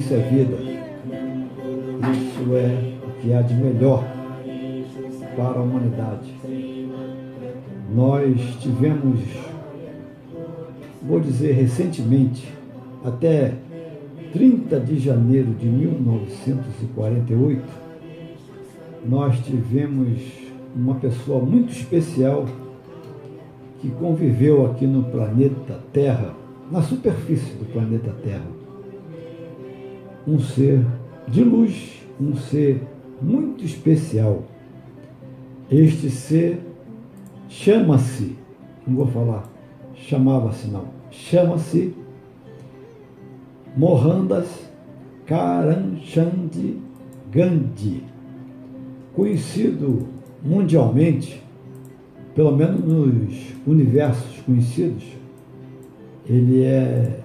isso é vida. Isso é o que há de melhor para a humanidade. Nós tivemos, vou dizer recentemente, até 30 de janeiro de 1948, nós tivemos uma pessoa muito especial que conviveu aqui no planeta Terra, na superfície do planeta Terra. Um ser de luz, um ser muito especial. Este ser chama-se, não vou falar, chamava-se não, chama-se Mohandas Karamchand Gandhi, conhecido mundialmente, pelo menos nos universos conhecidos, ele é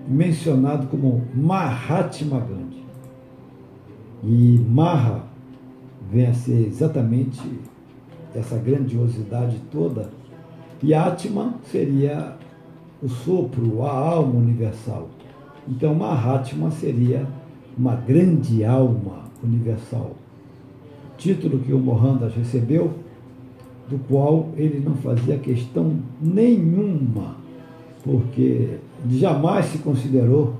mencionado como Mahatma Gandhi. E Maha vem a ser exatamente essa grandiosidade toda, e Atma seria o sopro, a alma universal. Então Mahatma seria uma grande alma universal. Título que o Mohandas recebeu, do qual ele não fazia questão nenhuma, porque jamais se considerou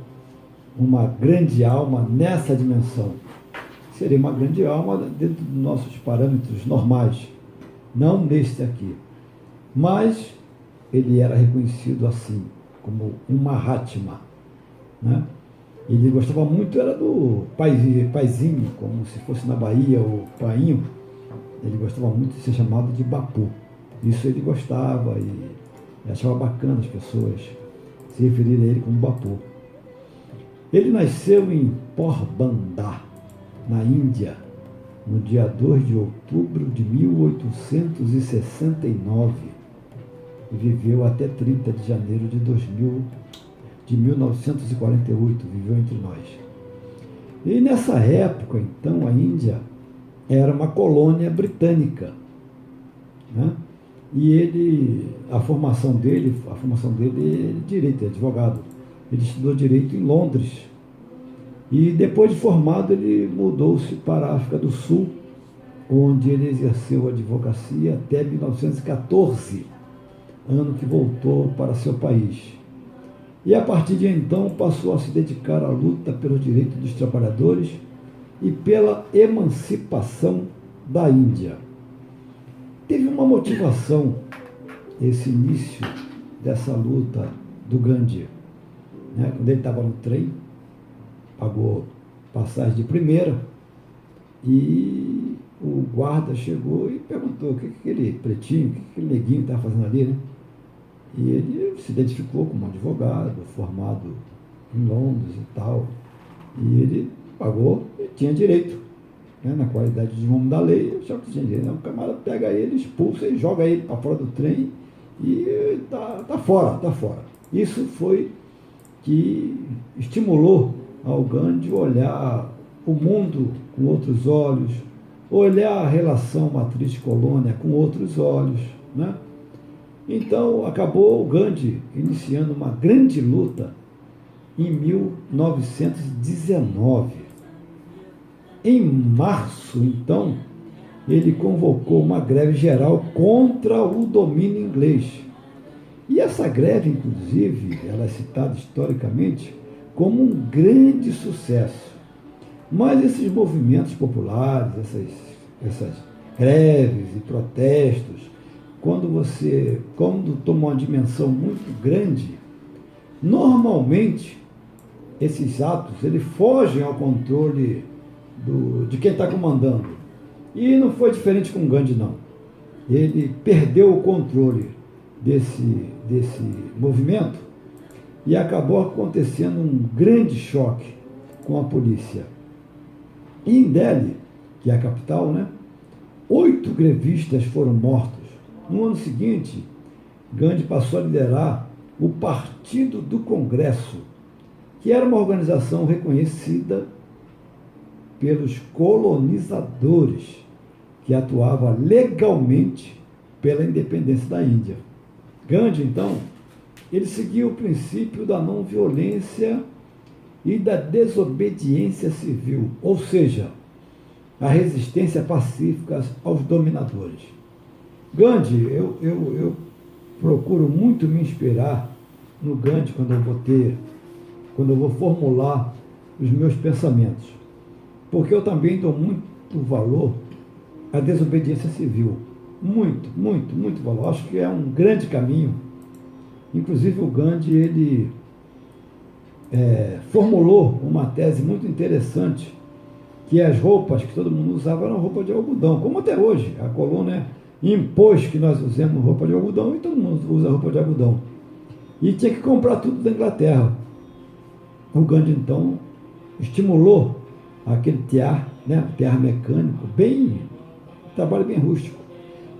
uma grande alma nessa dimensão. Seria uma grande alma dentro dos nossos parâmetros normais, não neste aqui. Mas ele era reconhecido assim, como um Mahatma, né? Ele gostava muito, era do paizinho, como se fosse na Bahia, o painho. Ele gostava muito de ser chamado de Bapu. Isso ele gostava e achava bacana as pessoas se referirem a ele como Bapu. Ele nasceu em Porbandar, na Índia, no dia 2 de outubro de 1869 e viveu até 30 de janeiro de 1948, viveu entre nós. E nessa época, então, a Índia era uma colônia britânica, né? E a formação dele é direito, é advogado. Ele estudou direito em Londres. E depois de formado, ele mudou-se para a África do Sul, onde ele exerceu a advocacia até 1914, ano que voltou para seu país. E a partir de então passou a se dedicar à luta pelos direitos dos trabalhadores e pela emancipação da Índia. Teve uma motivação esse início dessa luta do Gandhi, né? Quando ele estava no trem, pagou passagem de primeira e o guarda chegou e perguntou o que aquele pretinho, o que aquele neguinho estava fazendo ali, né? E ele se identificou como advogado, formado em Londres e tal. E ele pagou e tinha direito, né? Na qualidade de homem da lei, achava que tinha direito. O camarada pega ele, expulsa e joga ele para fora do trem e tá fora. Isso foi que estimulou ao Gandhi olhar o mundo com outros olhos, olhar a relação matriz-colônia com outros olhos, né? Então, acabou o Gandhi iniciando uma grande luta em 1919. Em março, então, ele convocou uma greve geral contra o domínio inglês. E essa greve, inclusive, ela é citada historicamente como um grande sucesso. Mas esses movimentos populares, essas greves e protestos, quando toma uma dimensão muito grande, normalmente esses atos eles fogem ao controle de quem está comandando. E não foi diferente com o Gandhi, não. Ele perdeu o controle desse movimento e acabou acontecendo um grande choque com a polícia. E em Delhi, que é a capital, né, 8 grevistas foram mortos. No ano seguinte, Gandhi passou a liderar o Partido do Congresso, que era uma organização reconhecida pelos colonizadores, que atuava legalmente pela independência da Índia. Gandhi, então, ele seguiu o princípio da não violência e da desobediência civil, ou seja, a resistência pacífica aos dominadores. Gandhi, eu procuro muito me inspirar no Gandhi quando eu vou formular os meus pensamentos, porque eu também dou muito valor à desobediência civil. Muito, muito, muito valor. Acho que é um grande caminho. Inclusive o Gandhi, ele formulou uma tese muito interessante, que as roupas que todo mundo usava eram roupas de algodão, como até hoje. A colônia impôs que nós usemos roupa de algodão e todo mundo usa roupa de algodão. E tinha que comprar tudo da Inglaterra. O Gandhi, então, estimulou aquele tear, né, tear mecânico, trabalho bem rústico.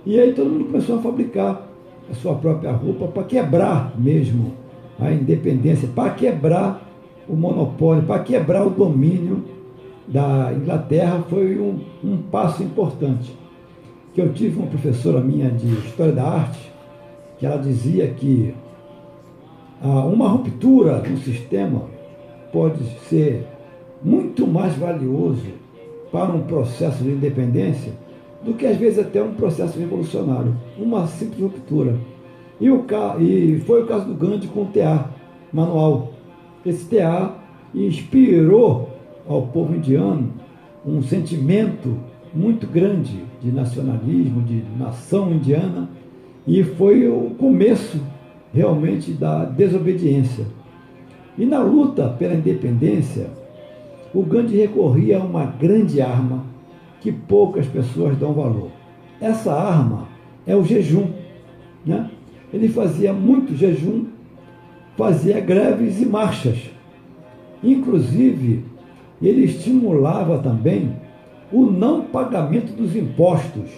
E aí todo mundo começou a fabricar a sua própria roupa para quebrar mesmo a independência, para quebrar o monopólio, para quebrar o domínio da Inglaterra. Foi um passo importante. Que eu tive uma professora minha de História da Arte, que ela dizia que uma ruptura no sistema pode ser muito mais valioso para um processo de independência do que, às vezes, até um processo revolucionário. Uma simples ruptura. E foi o caso do Gandhi com o tear manual. Esse tear inspirou ao povo indiano um sentimento muito grande de nacionalismo, de nação indiana, e foi o começo realmente da desobediência. E na luta pela independência, o Gandhi recorria a uma grande arma que poucas pessoas dão valor. Essa arma é o jejum, né? Ele fazia muito jejum, fazia greves e marchas. Inclusive, ele estimulava também o não pagamento dos impostos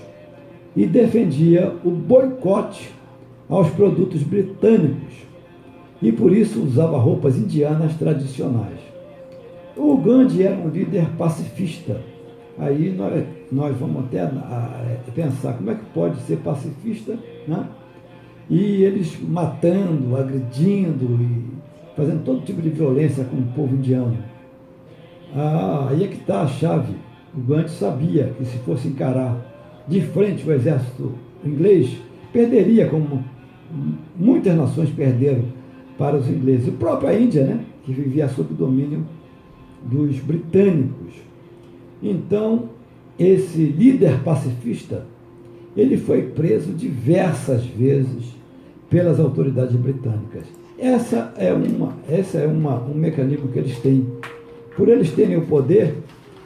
e defendia o boicote aos produtos britânicos, e por isso usava roupas indianas tradicionais. O Gandhi era um líder pacifista. Aí nós vamos até pensar como é que pode ser pacifista, né? E eles matando, agredindo e fazendo todo tipo de violência com o povo indiano. Aí é que está a chave. O Gandhi sabia que se fosse encarar de frente o exército inglês, perderia, como muitas nações perderam para os ingleses. A própria Índia, né, que vivia sob o domínio dos britânicos. Então, esse líder pacifista, ele foi preso diversas vezes pelas autoridades britânicas. Essa é um mecanismo que eles têm. Por eles terem o poder,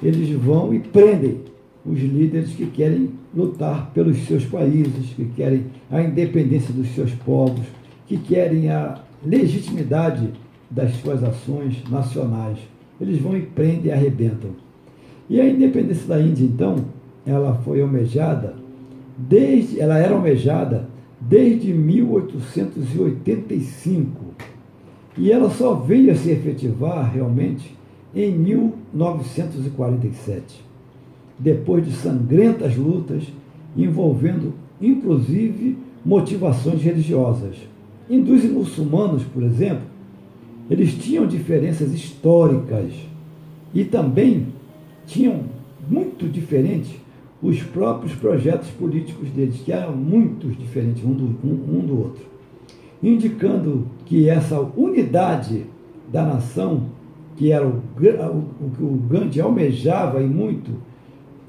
eles vão e prendem os líderes que querem lutar pelos seus países, que querem a independência dos seus povos, que querem a legitimidade das suas ações nacionais. Eles vão e prendem e arrebentam. E a independência da Índia, então, ela era almejada desde 1885. E ela só veio a se efetivar realmente em 1947, depois de sangrentas lutas envolvendo, inclusive, motivações religiosas. Hindus e muçulmanos, por exemplo, eles tinham diferenças históricas e também tinham muito diferentes os próprios projetos políticos deles, que eram muito diferentes um do outro, indicando que essa unidade da nação, que era o que o Gandhi almejava e muito,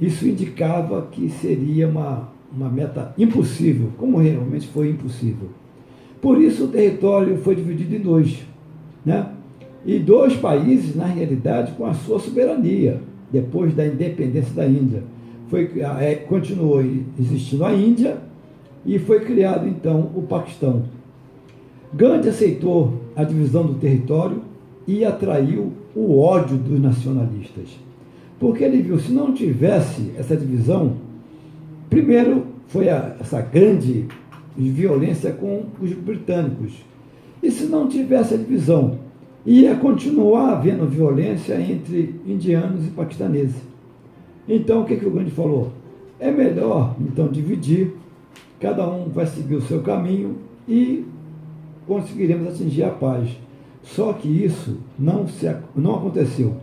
isso indicava que seria uma meta impossível, como realmente foi impossível. Por isso o território foi dividido em dois, né? E dois países, na realidade, com a sua soberania, depois da independência da Índia. Continuou existindo a Índia e foi criado, então, o Paquistão. Gandhi aceitou a divisão do território e atraiu o ódio dos nacionalistas. Porque ele viu, se não tivesse essa divisão, primeiro foi essa grande violência com os britânicos. E se não tivesse a divisão, ia continuar havendo violência entre indianos e paquistaneses. Então, o que o Gandhi falou? É melhor, então, dividir, cada um vai seguir o seu caminho e conseguiremos atingir a paz. Só que isso não aconteceu.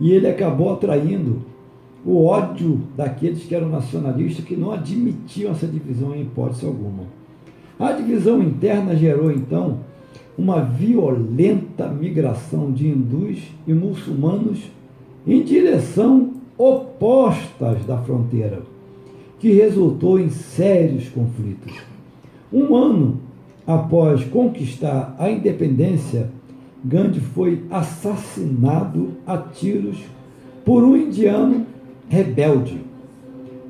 E ele acabou atraindo o ódio daqueles que eram nacionalistas, que não admitiam essa divisão em hipótese alguma. A divisão interna gerou, então, uma violenta migração de hindus e muçulmanos em direção opostas da fronteira, que resultou em sérios conflitos. Um ano após conquistar a independência, Gandhi foi assassinado a tiros por um indiano rebelde,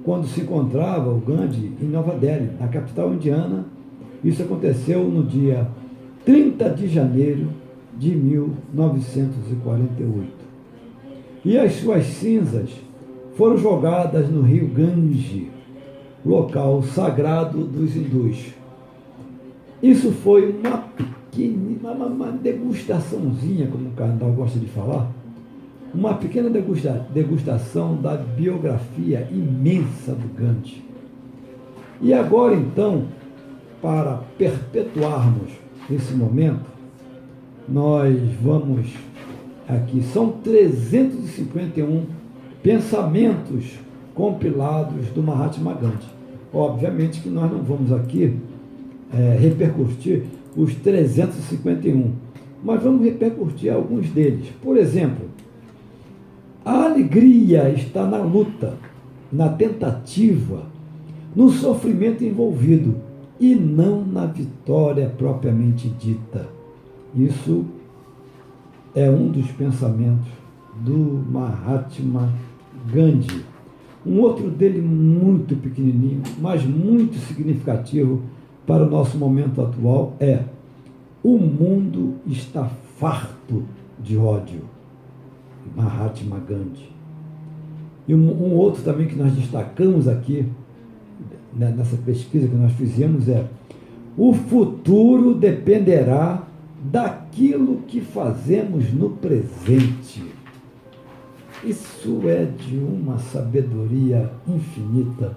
quando se encontrava o Gandhi em Nova Delhi, na capital indiana. Isso aconteceu no dia 30 de janeiro de 1948. E as suas cinzas foram jogadas no rio Gange, local sagrado dos hindus. Isso foi uma degustaçãozinha, como o Karnal gosta de falar, uma pequena degustação da biografia imensa do Gandhi. E agora, então, para perpetuarmos esse momento, nós vamos aqui, são 351 pensamentos compilados do Mahatma Gandhi. Obviamente que nós não vamos aqui repercutir os 351, mas vamos repercutir alguns deles. Por exemplo, a alegria está na luta, na tentativa, no sofrimento envolvido e não na vitória propriamente dita. Isso é um dos pensamentos do Mahatma Gandhi. Um outro dele muito pequenininho, mas muito significativo para o nosso momento atual é: o mundo está farto de ódio. Mahatma Gandhi. E um outro também que nós destacamos aqui, nessa pesquisa que nós fizemos, é: o futuro dependerá daquilo que fazemos no presente. Isso é de uma sabedoria infinita.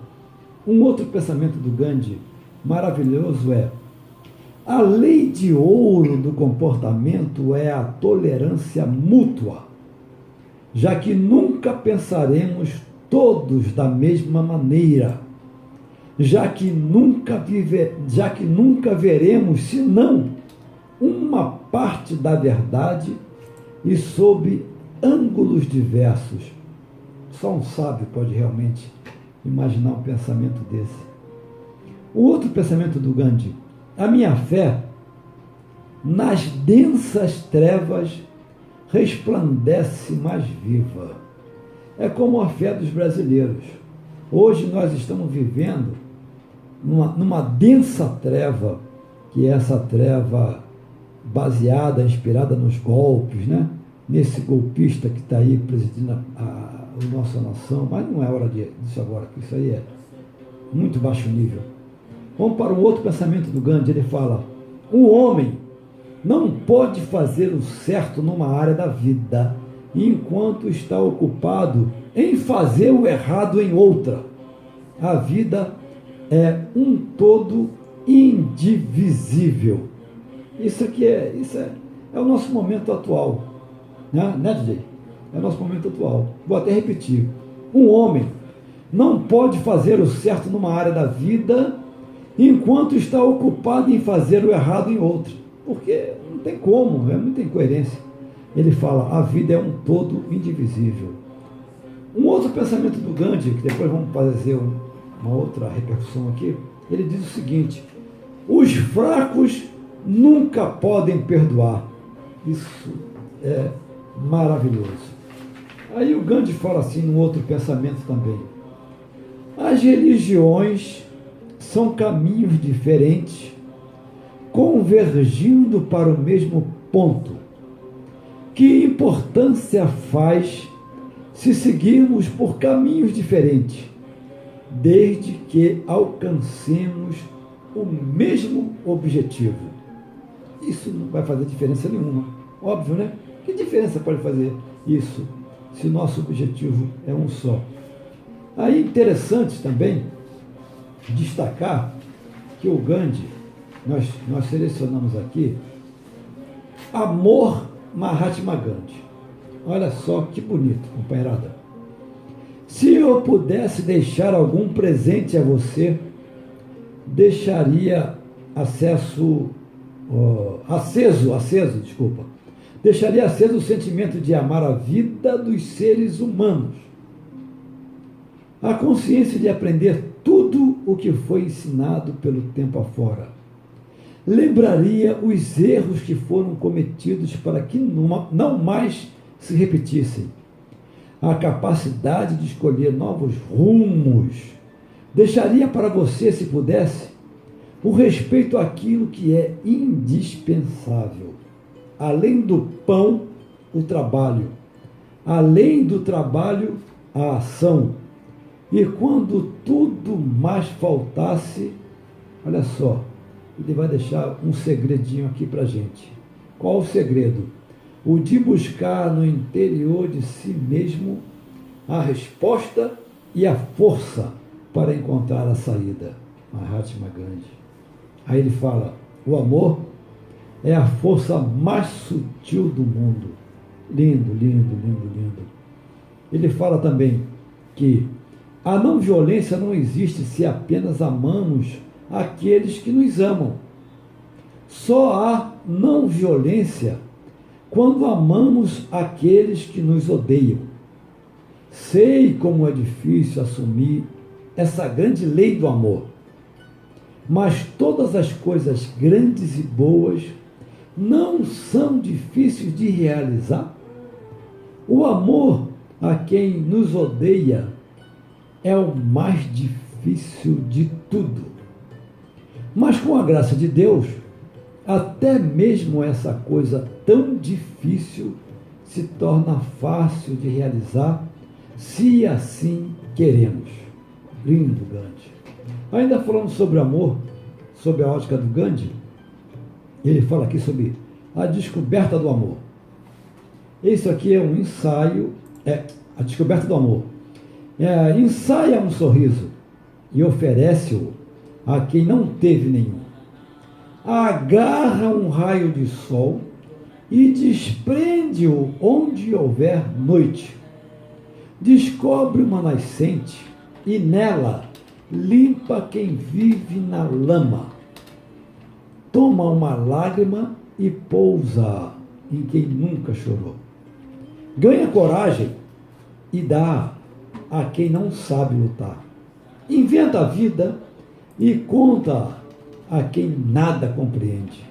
Um outro pensamento do Gandhi maravilhoso é: a lei de ouro do comportamento é a tolerância mútua, já que nunca pensaremos todos da mesma maneira, já que nunca veremos senão uma parte da verdade e sob ângulos diversos. Só um sábio pode realmente imaginar um pensamento desse. O outro pensamento do Gandhi: a minha fé nas densas trevas resplandece mais viva. É como a fé dos brasileiros. Hoje nós estamos vivendo numa densa treva, que é essa treva baseada, inspirada nos golpes, né? Nesse golpista que está aí presidindo a nossa nação. Mas não é hora disso agora, porque isso aí é muito baixo nível. Vamos para um outro pensamento do Gandhi. Ele fala: um homem não pode fazer o certo numa área da vida enquanto está ocupado em fazer o errado em outra. A vida é um todo indivisível. Isso é o nosso momento atual. Né, DJ? É o nosso momento atual. Vou até repetir. Um homem não pode fazer o certo numa área da vida enquanto está ocupado em fazer o errado em outra. Porque não tem como, é muita incoerência. Ele fala: a vida é um todo indivisível. Um outro pensamento do Gandhi, que depois vamos fazer uma outra repercussão aqui, ele diz o seguinte: os fracos nunca podem perdoar. Isso é maravilhoso. Aí o Gandhi fala assim num outro pensamento também: as religiões são caminhos diferentes, convergindo para o mesmo ponto. Que importância faz se seguirmos por caminhos diferentes, desde que alcancemos o mesmo objetivo? Isso não vai fazer diferença nenhuma. Óbvio, né? Que diferença pode fazer isso se nosso objetivo é um só? Aí, interessante também destacar que o Gandhi, nós selecionamos aqui: amor Mahatma Gandhi. Olha só que bonito, companheirada. Se eu pudesse deixar algum presente a você, deixaria deixaria aceso o sentimento de amar a vida dos seres humanos, a consciência de aprender tudo o que foi ensinado pelo tempo afora. Lembraria os erros que foram cometidos para que não mais se repetissem. A capacidade de escolher novos rumos. Deixaria para você, se pudesse, o respeito àquilo que é indispensável. Além do pão, o trabalho. Além do trabalho, a ação. E quando tudo mais faltasse, olha só, ele vai deixar um segredinho aqui para a gente. Qual o segredo? O de buscar no interior de si mesmo a resposta e a força para encontrar a saída. Mahatma Gandhi. Aí ele fala, o amor é a força mais sutil do mundo. Lindo, lindo, lindo, lindo. Ele fala também que a não violência não existe se apenas amamos aqueles que nos amam. Só há não violência quando amamos aqueles que nos odeiam. Sei como é difícil assumir essa grande lei do amor, mas todas as coisas grandes e boas não são difíceis de realizar. O amor a quem nos odeia é o mais difícil de tudo. Mas com a graça de Deus, até mesmo essa coisa tão difícil se torna fácil de realizar, se assim queremos. Lindo Gandhi. Ainda falando sobre amor, sobre a ótica do Gandhi, ele fala aqui sobre a descoberta do amor. Isso aqui é um ensaio, a descoberta do amor. Ensaia um sorriso e oferece-o a quem não teve nenhum. Agarra um raio de sol e desprende-o onde houver noite. Descobre uma nascente e nela limpa quem vive na lama. Toma uma lágrima e pousa em quem nunca chorou. Ganha coragem e dá a quem não sabe lutar. Inventa a vida e conta a quem nada compreende.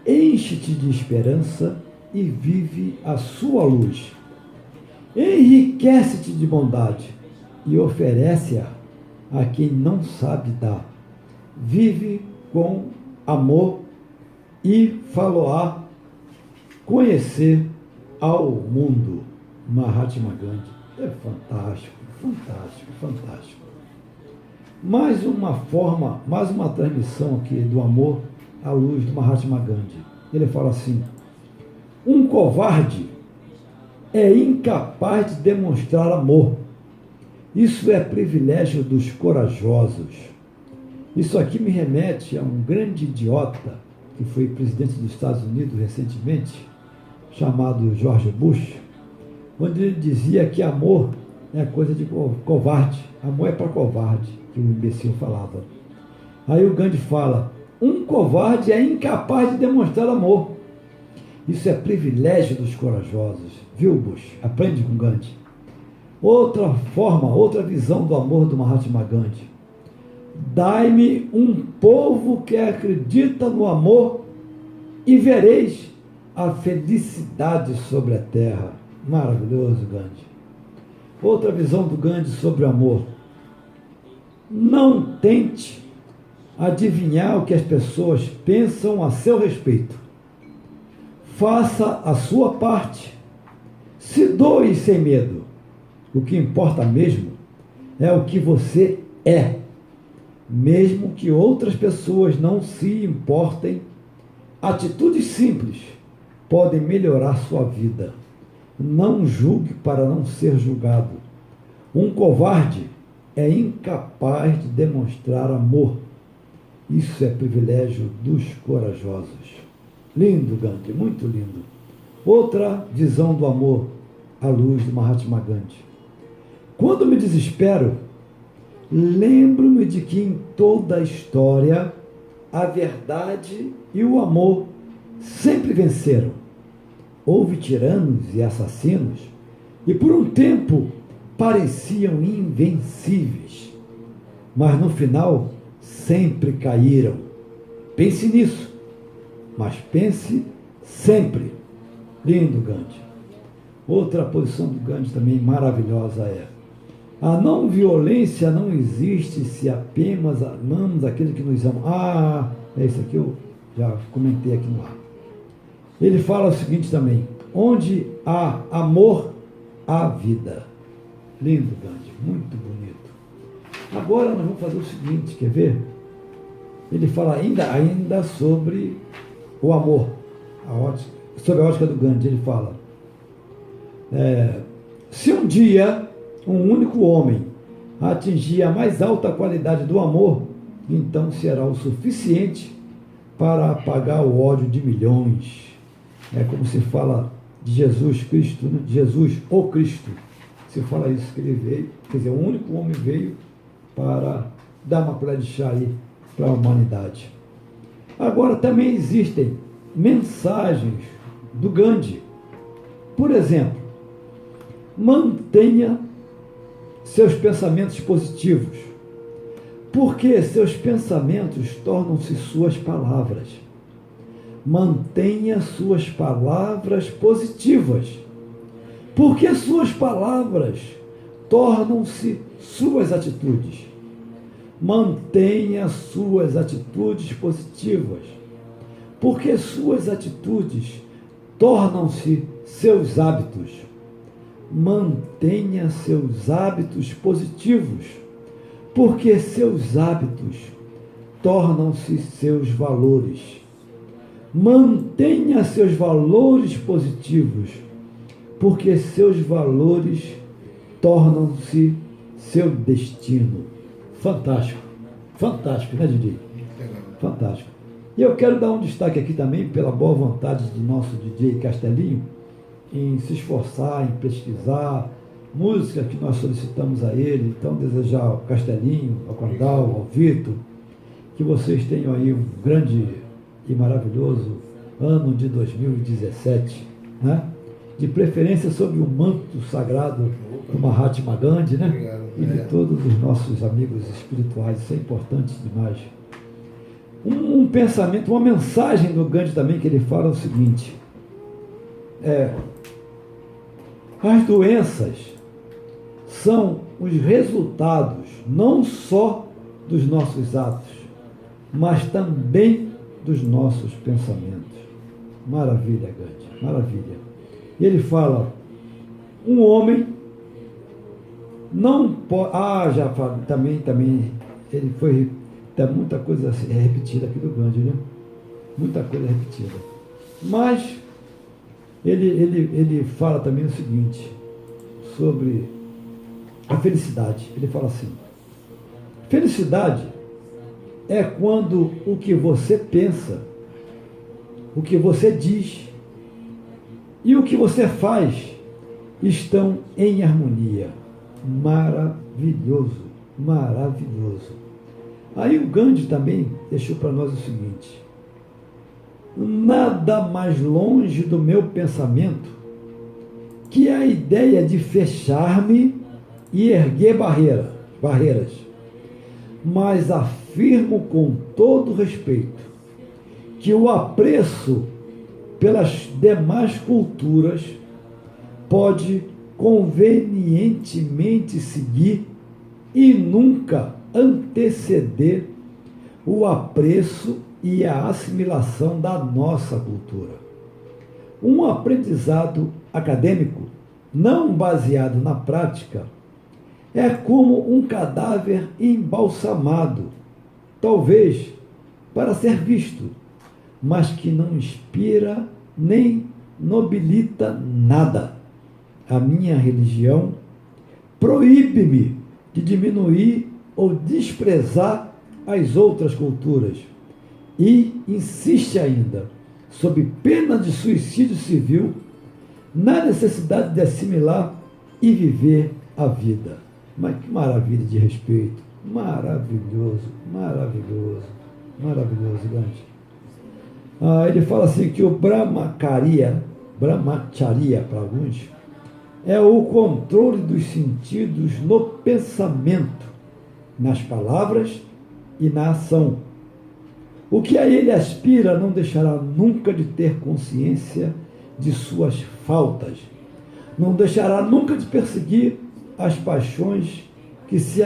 Enche-te de esperança e vive a sua luz. Enriquece-te de bondade e oferece-a a quem não sabe dar. Vive com amor e faloá conhecer ao mundo. Mahatma Gandhi. É fantástico, fantástico, fantástico. Mais uma transmissão aqui do amor à luz do Mahatma Gandhi. Ele fala assim, um covarde é incapaz de demonstrar amor. Isso é privilégio dos corajosos. Isso aqui me remete a um grande idiota que foi presidente dos Estados Unidos recentemente, chamado George Bush, onde ele dizia que amor é coisa de covarde. Amor é para covarde, que o imbecil falava. Aí o Gandhi fala, um covarde é incapaz de demonstrar amor. Isso é privilégio dos corajosos. Viu, Bush? Aprende com Gandhi. Outra forma, outra visão do amor do Mahatma Gandhi. Dai-me um povo que acredita no amor e vereis a felicidade sobre a terra. Maravilhoso, Gandhi. Outra visão do Gandhi sobre o amor. Não tente adivinhar o que as pessoas pensam a seu respeito. Faça a sua parte. Se doe sem medo. O que importa mesmo é o que você é. Mesmo que outras pessoas não se importem, atitudes simples podem melhorar sua vida. Não julgue para não ser julgado. Um covarde é incapaz de demonstrar amor. Isso é privilégio dos corajosos. Lindo, Gandhi, muito lindo. Outra visão do amor à luz do Mahatma Gandhi. Quando me desespero, lembro-me de que em toda a história a verdade e o amor sempre venceram. Houve tiranos e assassinos e por um tempo pareciam invencíveis, mas no final sempre caíram. Pense nisso, mas pense sempre. Lindo, Gandhi. Outra posição do Gandhi também maravilhosa é: a não violência não existe se apenas amamos aquele que nos ama. É isso aqui, eu já comentei aqui no ar. Ele fala o seguinte também: onde há amor, há vida. Lindo, Gandhi, muito bonito. Agora nós vamos fazer o seguinte, quer ver? Ele fala ainda sobre o amor, sobre a ótica do Gandhi. Ele fala, se um dia um único homem atingir a mais alta qualidade do amor, então será o suficiente para apagar o ódio de milhões. É como se fala de Jesus Cristo, né? Jesus, o Cristo. Se fala isso, que ele veio, quer dizer, o único homem veio para dar uma colher de chá aí para a humanidade. Agora, também existem mensagens do Gandhi. Por exemplo, mantenha seus pensamentos positivos, porque seus pensamentos tornam-se suas palavras. Mantenha suas palavras positivas, porque suas palavras tornam-se suas atitudes. Mantenha suas atitudes positivas, porque suas atitudes tornam-se seus hábitos. Mantenha seus hábitos positivos, porque seus hábitos tornam-se seus valores. Mantenha seus valores positivos, porque seus valores tornam-se seu destino. Fantástico, fantástico, né, Didi? Fantástico. E eu quero dar um destaque aqui também pela boa vontade de nosso DJ Castelinho em se esforçar, em pesquisar música que nós solicitamos a ele. Então, desejar ao Castelinho, ao Cordal, ao Vitor, que vocês tenham aí um grande e maravilhoso ano de 2017, né? De preferência sob o manto sagrado do Mahatma Gandhi, né? E de todos os nossos amigos espirituais. Isso é importante demais. Um pensamento, uma mensagem do Gandhi também, que ele fala o seguinte: as doenças são os resultados não só dos nossos atos, mas também dos nossos pensamentos. Maravilha, Gandhi, maravilha. E ele fala, um homem não pode... já falo, também, ele foi... Tem muita coisa repetida aqui do Gandhi, né? Muita coisa repetida. Mas ele fala também o seguinte, sobre a felicidade. Ele fala assim, felicidade é quando o que você pensa, o que você diz e o que você faz estão em harmonia. Maravilhoso, maravilhoso. Aí o Gandhi também deixou para nós o seguinte: nada mais longe do meu pensamento que a ideia de fechar-me e erguer barreiras, mas afirmo com todo respeito que o apreço pelas demais culturas pode convenientemente seguir e nunca anteceder o apreço e a assimilação da nossa cultura. Um aprendizado acadêmico não baseado na prática é como um cadáver embalsamado, talvez para ser visto, mas que não inspira nem nobilita nada. A minha religião proíbe-me de diminuir ou desprezar as outras culturas e insiste ainda, sob pena de suicídio civil, na necessidade de assimilar e viver a vida. Mas que maravilha de respeito. Maravilhoso, maravilhoso, maravilhoso, grande. Ele fala assim que o brahmacharya para alguns, é o controle dos sentidos no pensamento, nas palavras e na ação. O que a ele aspira não deixará nunca de ter consciência de suas faltas, não deixará nunca de perseguir as paixões que se